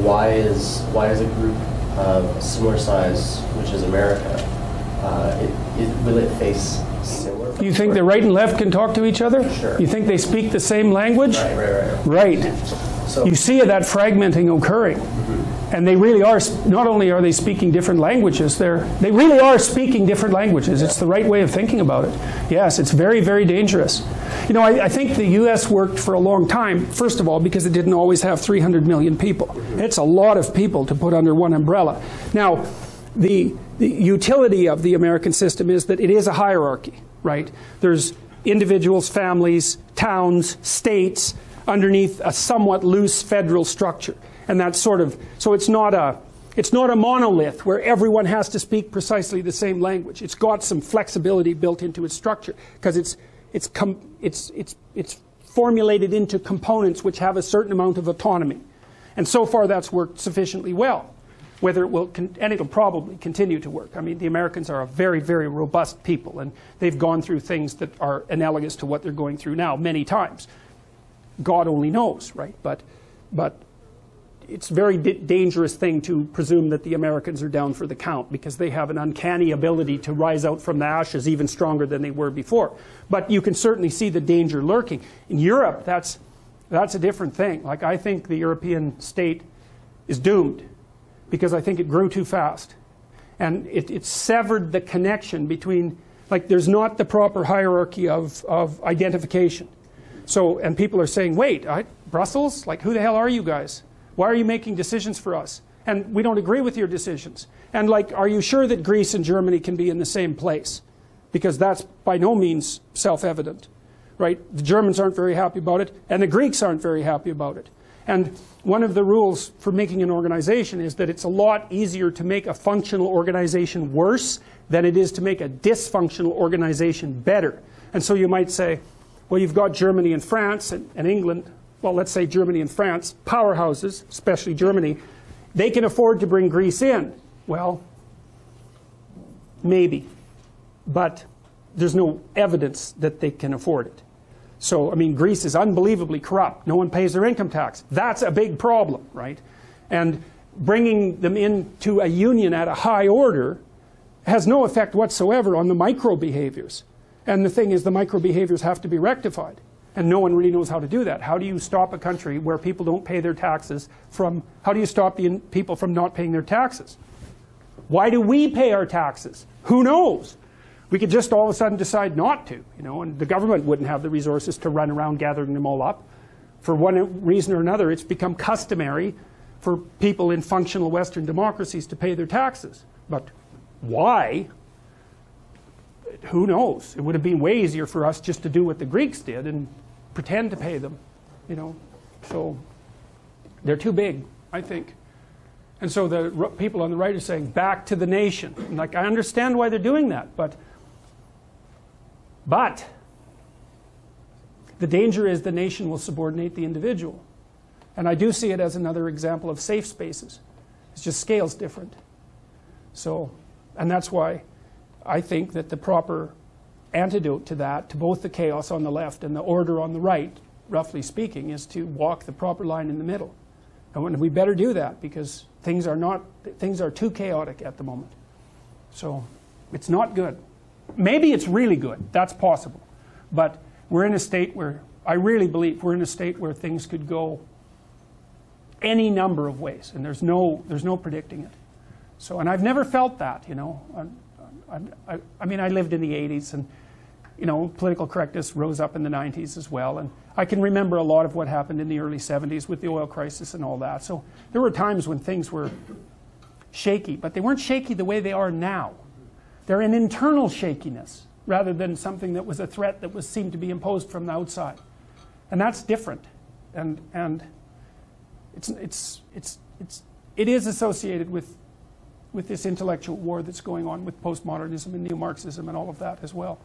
why is a group of a similar size, which is America, will it face similar? You think the right and left can talk to each other? Sure. You think they speak the same language? Right. So you see that fragmenting occurring. And they really are, not only are they speaking different languages, they really are speaking different languages. It's the right way of thinking about it. Yes, it's very, very dangerous. You know, I think the US worked for a long time, first of all, because it didn't always have 300 million people. It's a lot of people to put under one umbrella. Now, the utility of the American system is that it is a hierarchy, right? There's individuals, families, towns, states, underneath a somewhat loose federal structure. And that's sort of, so it's not a monolith where everyone has to speak precisely the same language. It's got some flexibility built into its structure because it's formulated into components which have a certain amount of autonomy. And so far that's worked sufficiently well. Whether it will, and it'll probably continue to work. I mean, the Americans are a very, very robust people, and they've gone through things that are analogous to what they're going through now many times. God only knows, right? But it's a very dangerous thing to presume that the Americans are down for the count because they have an uncanny ability to rise out from the ashes even stronger than they were before. But you can certainly see the danger lurking. In Europe, that's a different thing. Like, I think the European state is doomed because I think it grew too fast. And it severed the connection between, like, there's not the proper hierarchy of identification. So, and people are saying, wait, Brussels? Like, who the hell are you guys? Why are you making decisions for us? And we don't agree with your decisions. And like, are you sure that Greece and Germany can be in the same place? Because that's by no means self-evident, right? The Germans aren't very happy about it, and the Greeks aren't very happy about it. And one of the rules for making an organization is that it's a lot easier to make a functional organization worse than it is to make a dysfunctional organization better. And so you might say, well, you've got Germany and France and England. Well, let's say Germany and France, powerhouses, especially Germany, they can afford to bring Greece in. Well, maybe. But there's no evidence that they can afford it. So, I mean, Greece is unbelievably corrupt. No one pays their income tax. That's a big problem, right? And bringing them into a union at a high order has no effect whatsoever on the micro behaviors. And the thing is, the micro behaviors have to be rectified. And no one really knows how to do that. How do you stop a country where people don't pay their taxes from, how do you stop the people from not paying their taxes? Why do we pay our taxes? Who knows? We could just all of a sudden decide not to, you know, and the government wouldn't have the resources to run around gathering them all up. For one reason or another, it's become customary for people in functional Western democracies to pay their taxes. But why? Who knows? It would have been way easier for us just to do what the Greeks did and pretend to pay them, you know. So they're too big, I think. And so the people on the right are saying, back to the nation. And like, I understand why they're doing that, but the danger is the nation will subordinate the individual. And I do see it as another example of safe spaces. It's just scale's different. So, and that's why I think that the proper antidote to that, to both the chaos on the left and the order on the right, roughly speaking, is to walk the proper line in the middle. And we better do that because things are too chaotic at the moment. So it's not good. Maybe it's really good. That's possible. But we're in a state where, I really believe we're in a state where things could go any number of ways, and there's no predicting it. So, and I've never felt that, you know. I mean, I lived in the 80s, and, you know, political correctness rose up in the 90s as well. And I can remember a lot of what happened in the early 70s with the oil crisis and all that. So there were times when things were shaky, but they weren't shaky the way they are now. They're an internal shakiness rather than something that was a threat that seemed to be imposed from the outside. And that's different. And it is associated with this intellectual war that's going on with postmodernism and neo-Marxism and all of that as well.